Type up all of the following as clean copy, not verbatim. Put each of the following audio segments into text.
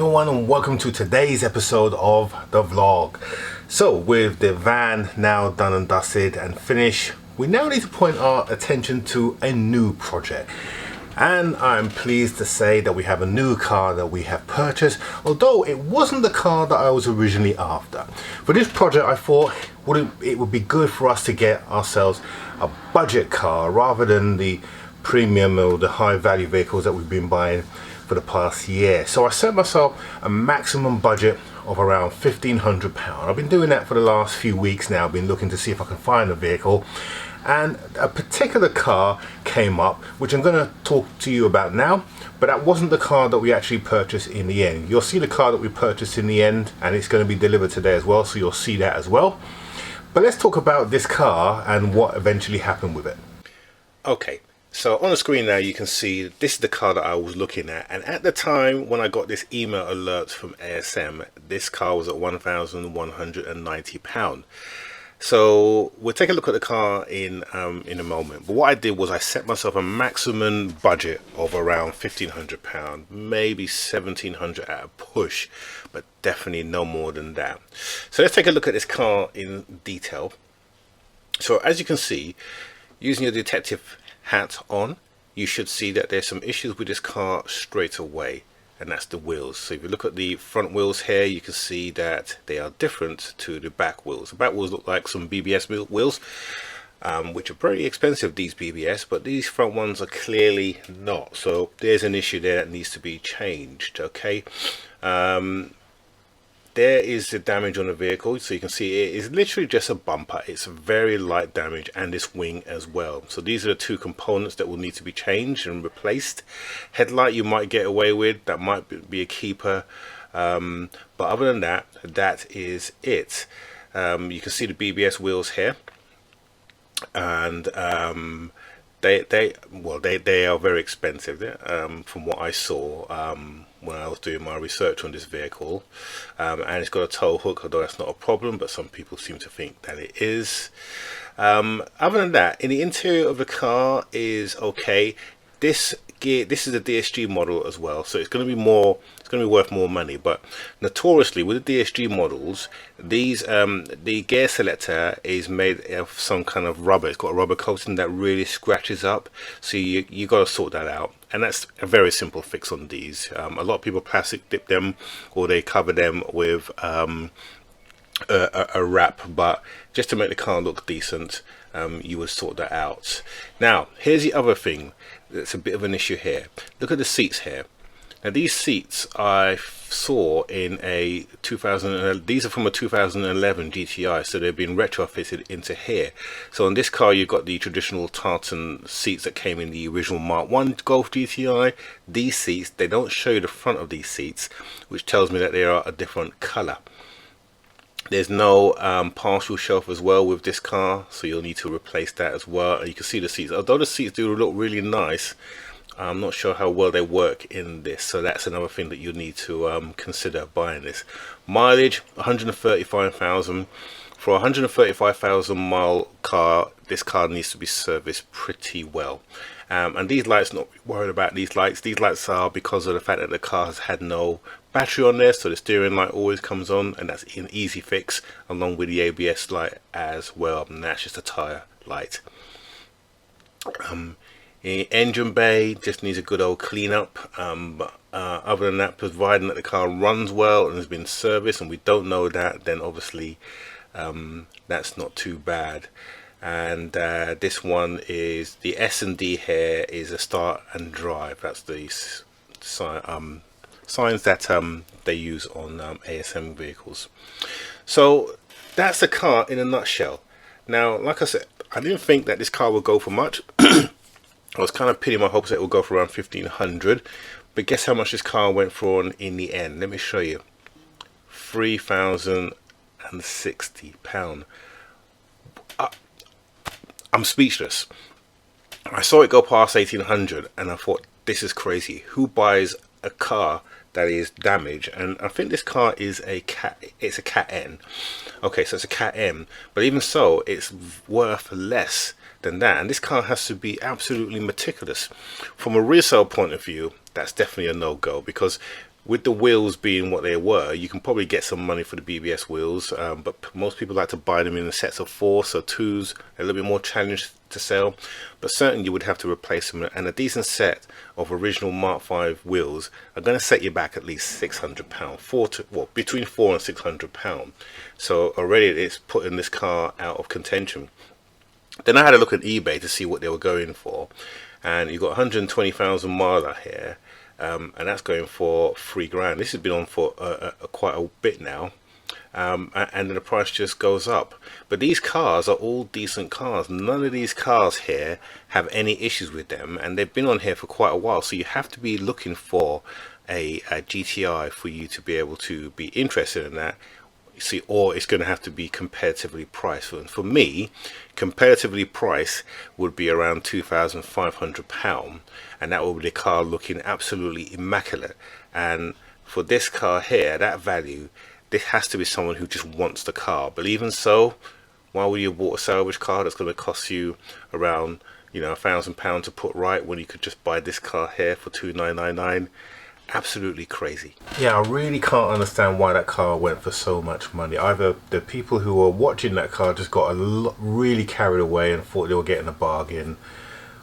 everyone, and welcome to today's episode of the vlog. So with the van now done and dusted and finished, we now need to point our attention to a new project. And I'm pleased to say that we have a new car that we have purchased, although it wasn't the car that I was originally after. For this project I thought it would be good for us to get ourselves a budget car rather than the premium or the high value vehicles that we've been buying for the past year. So I set myself a maximum budget of around £1,500. I've been doing that for the last few weeks now. I've been looking to see if I can find a vehicle, and a particular car came up which I'm going to talk to you about now, but that wasn't the car that we actually purchased in the end. You'll see the car that we purchased in the end, and it's going to be delivered today as well, so you'll see that as well. But let's talk about this car and what eventually happened with it. Okay, so on the screen now you can see this is the car that I was looking at, and at the time when I got this email alert from ASM, this car was at £1,190. So we'll take a look at the car in a moment, but what I did was I set myself a maximum budget of around £1,500, maybe £1,700 at a push, but definitely no more than that. So let's take a look at this car in detail. So as you can see, using your detective hat on, you should see that there's some issues with this car straight away, and that's the wheels. So if you look at the front wheels here, you can see that they are different to the back wheels. The back wheels look like some BBS wheels, which are pretty expensive, these BBS, but these front ones are clearly not. So there's an issue there that needs to be changed. Okay, there is the damage on the vehicle, so you can see it is literally just a bumper. It's a very light damage, and this wing as well. So these are the two components that will need to be changed and replaced. Headlight you might get away with, that might be a keeper, but other than that, that is it. You can see the BBS wheels here, and they are very expensive, from what I saw when I was doing my research on this vehicle, and it's got a tow hook, although that's not a problem, but some people seem to think that it is. Other than that, in the interior of the car is okay. This is a DSG model as well, so it's going to be worth more money. But notoriously with the DSG models, these the gear selector is made of some kind of rubber. It's got a rubber coating that really scratches up, so you got to sort that out, and that's a very simple fix on these. A lot of people plastic dip them, or they cover them with a wrap, but just to make the car look decent, you would sort that out. Now here's the other thing that's a bit of an issue here. Look at the seats here. Now these seats I saw in a 2011, these are from a 2011 GTI, so they've been retrofitted into here. So on this car you've got the traditional tartan seats that came in the original Mark 1 Golf GTI. These seats, they don't show you the front of these seats, which tells me that they are a different color. There's no partial shelf as well with this car, so you'll need to replace that as well. And you can see the seats, although the seats do look really nice, I'm not sure how well they work in this, so that's another thing that you need to consider buying this. Mileage 135,000. For a 135,000 mile car, this car needs to be serviced pretty well. And these lights, not worried about these lights. These lights are because of the fact that the car has had no battery on there, so the steering light always comes on, and that's an easy fix, along with the ABS light as well, and that's just a tire light. The engine bay just needs a good old clean up, but other than that, providing that the car runs well and has been serviced, and we don't know that, then obviously that's not too bad. And this one is the S&D here is a start and drive. That's the signs that they use on ASM vehicles. So that's the car in a nutshell. Now, like I said, I didn't think that this car would go for much. I was kind of pinning my hopes that it would go for around 1,500, but guess how much this car went for in the end? Let me show you. £3,060. I'm speechless. I saw it go past 1,800 and I thought, this is crazy. Who buys a car that is damaged? And I think this car is a Cat N. Okay, so it's a Cat M, but even so, it's worth less than that, and this car has to be absolutely meticulous. From a resale point of view, that's definitely a no-go, because with the wheels being what they were, you can probably get some money for the BBS wheels, but most people like to buy them in sets of 4, so 2s a little bit more challenged to sell, but certainly you would have to replace them, and a decent set of original Mark V wheels are going to set you back at least £600, between £400 and £600. So already it's putting this car out of contention. Then I had a look at eBay to see what they were going for, and you've got 120,000 miler here, and that's going for £3,000. This has been on for quite a bit now, and then the price just goes up. But these cars are all decent cars. None of these cars here have any issues with them, and they've been on here for quite a while, so you have to be looking for a GTI for you to be able to be interested in that. See, or it's going to have to be competitively priced. And for me, competitively priced would be around £2,500, and that will be the car looking absolutely immaculate. And for this car here, that value, this has to be someone who just wants the car. But even so, why would you bought a salvage car that's going to cost you around, you know, £1,000 to put right, when you could just buy this car here for $2,999? Absolutely crazy. Yeah, I really can't understand why that car went for so much money. Either the people who were watching that car just got really carried away and thought they were getting a bargain,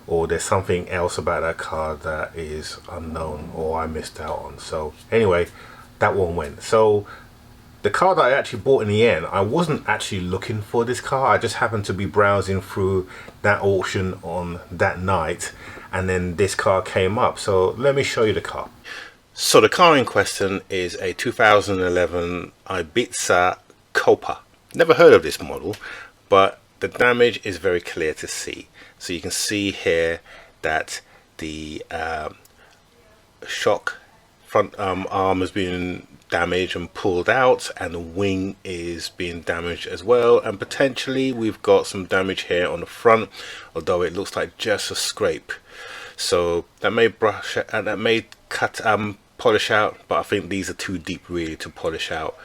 or there's something else about that car that is unknown or I missed out on. So anyway, that one went. So the car that I actually bought in the end, I wasn't actually looking for this car. I just happened to be browsing through that auction on that night, and then this car came up. So let me show you the car. So the car in question is a 2011 Ibiza Copa. Never heard of this model, but the damage is very clear to see. So you can see here that the shock front arm has been damaged and pulled out, and the wing is being damaged as well, and potentially we've got some damage here on the front, although it looks like just a scrape. So that may brush and that may cut polish out, but I think these are too deep really to polish out,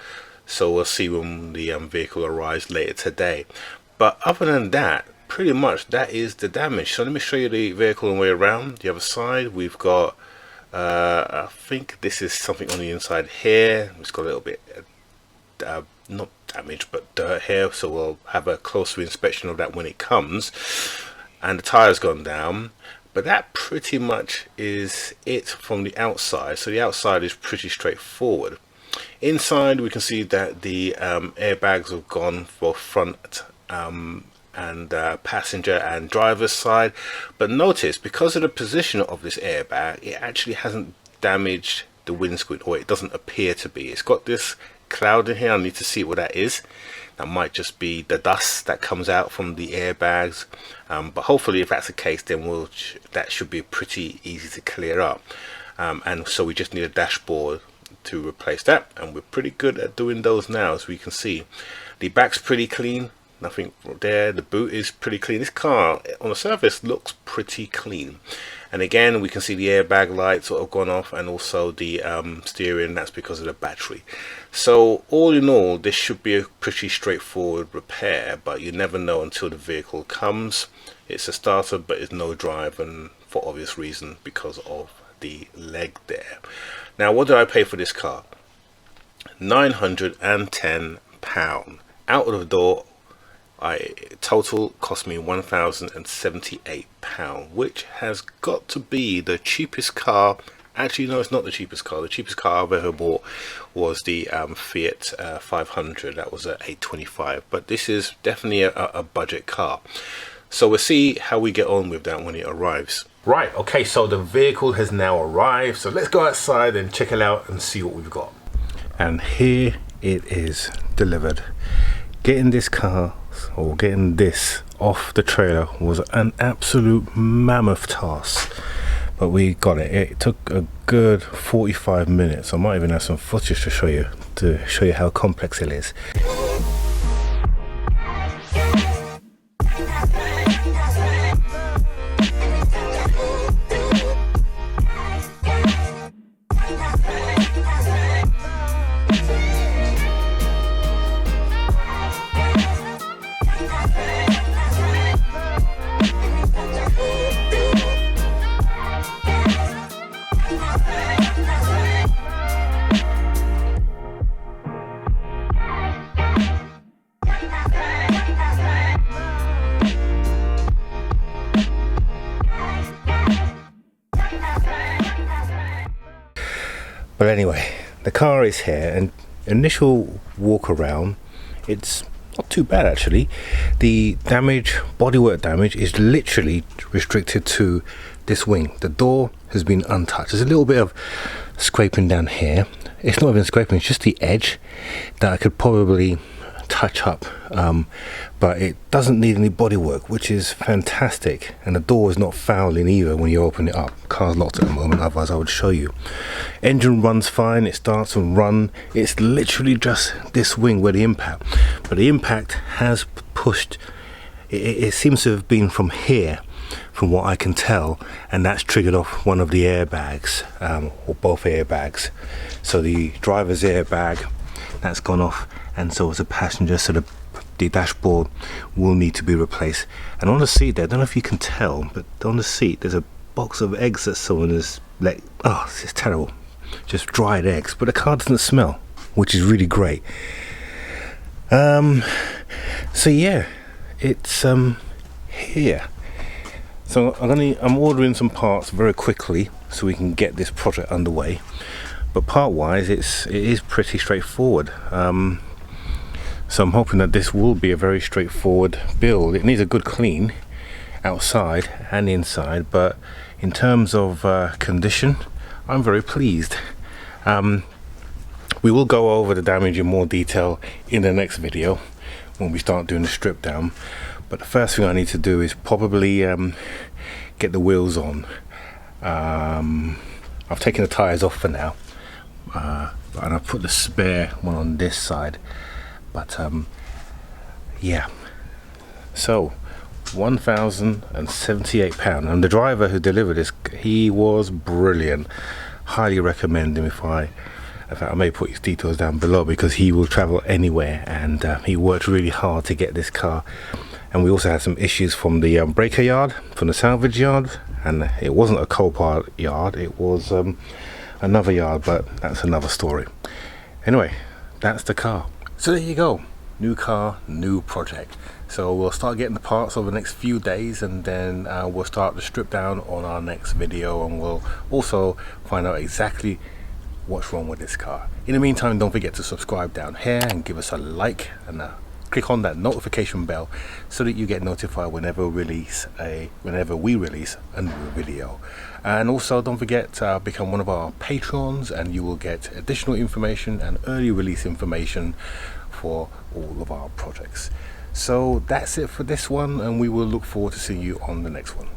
so we'll see when the vehicle arrives later today. But other than that, pretty much that is the damage. So let me show you the vehicle and way around. The other side, we've got I think this is something on the inside here. It's got a little bit not damage but dirt here, so we'll have a closer inspection of that when it comes. And the tire's gone down. But that pretty much is it from the outside. So the outside is pretty straightforward. Inside we can see that the airbags have gone for front and passenger and driver's side. But notice, because of the position of this airbag, it actually hasn't damaged the windscreen, or it doesn't appear to be. It's got this cloud in here. I need to see what that is. That might just be the dust that comes out from the airbags, but hopefully if that's the case, then that should be pretty easy to clear up. And so we just need a dashboard to replace that, and we're pretty good at doing those now. As we can see, the back's pretty clean, nothing there. The boot is pretty clean. This car on the surface looks pretty clean. And again, we can see the airbag lights sort of gone off, and also the steering. That's because of the battery. So all in all, this should be a pretty straightforward repair, but you never know until the vehicle comes. It's a starter, but it's no drive, and for obvious reason, because of the leg there. Now, what did I pay for this car? £910. Out of the door, total cost me £1,078, which has got to be the cheapest car. Actually, no, it's not the cheapest car. The cheapest car I've ever bought was the Fiat 500. That was at $825, but this is definitely a budget car. So we'll see how we get on with that when it arrives. Right, okay, so the vehicle has now arrived, so let's go outside and check it out and see what we've got. And here it is delivered. Getting this car, or getting this off the trailer, was an absolute mammoth task, but we got it. It took a good 45 minutes. I might even have some footage to show you how complex it is. But anyway, the car is here, and initial walk around, it's not too bad actually. The damage, bodywork damage, is literally restricted to this wing. The door has been untouched. There's a little bit of scraping down here. It's not even scraping, it's just the edge that I could probably touch up, but it doesn't need any bodywork, which is fantastic. And the door is not fouling either when you open it up. Car's locked at the moment, otherwise I would show you. Engine runs fine, it starts and run. It's literally just this wing where the impact, but the impact has pushed it seems to have been from here, from what I can tell, and that's triggered off one of the airbags, or both airbags. So the driver's airbag, that's gone off, and so is the passenger, so the dashboard will need to be replaced. And on the seat there, I don't know if you can tell, but on the seat there's a box of eggs that someone has let, oh, this is terrible, just dried eggs, but the car doesn't smell, which is really great. So yeah, it's here. So I'm ordering some parts very quickly so we can get this project underway. But part wise, it is pretty straightforward. So I'm hoping that this will be a very straightforward build. It needs a good clean outside and inside, but in terms of condition, I'm very pleased. We will go over the damage in more detail in the next video when we start doing the strip down. But the first thing I need to do is probably get the wheels on. I've taken the tyres off for now, and I've put the spare one on this side. But yeah, so £1,078, and the driver who delivered this, he was brilliant. Highly recommend him. In fact, I may put his details down below, because he will travel anywhere, and he worked really hard to get this car. And we also had some issues from the breaker yard, from the salvage yard, and it wasn't a copa yard, it was another yard, but that's another story. Anyway, that's the car. So there you go, new car, new project. So we'll start getting the parts over the next few days, and then we'll start the strip down on our next video, and we'll also find out exactly what's wrong with this car. In the meantime, don't forget to subscribe down here and give us a like, and click on that notification bell so that you get notified whenever we release a new video. And also don't forget to become one of our patrons, and you will get additional information and early release information for all of our projects. So that's it for this one, and we will look forward to seeing you on the next one.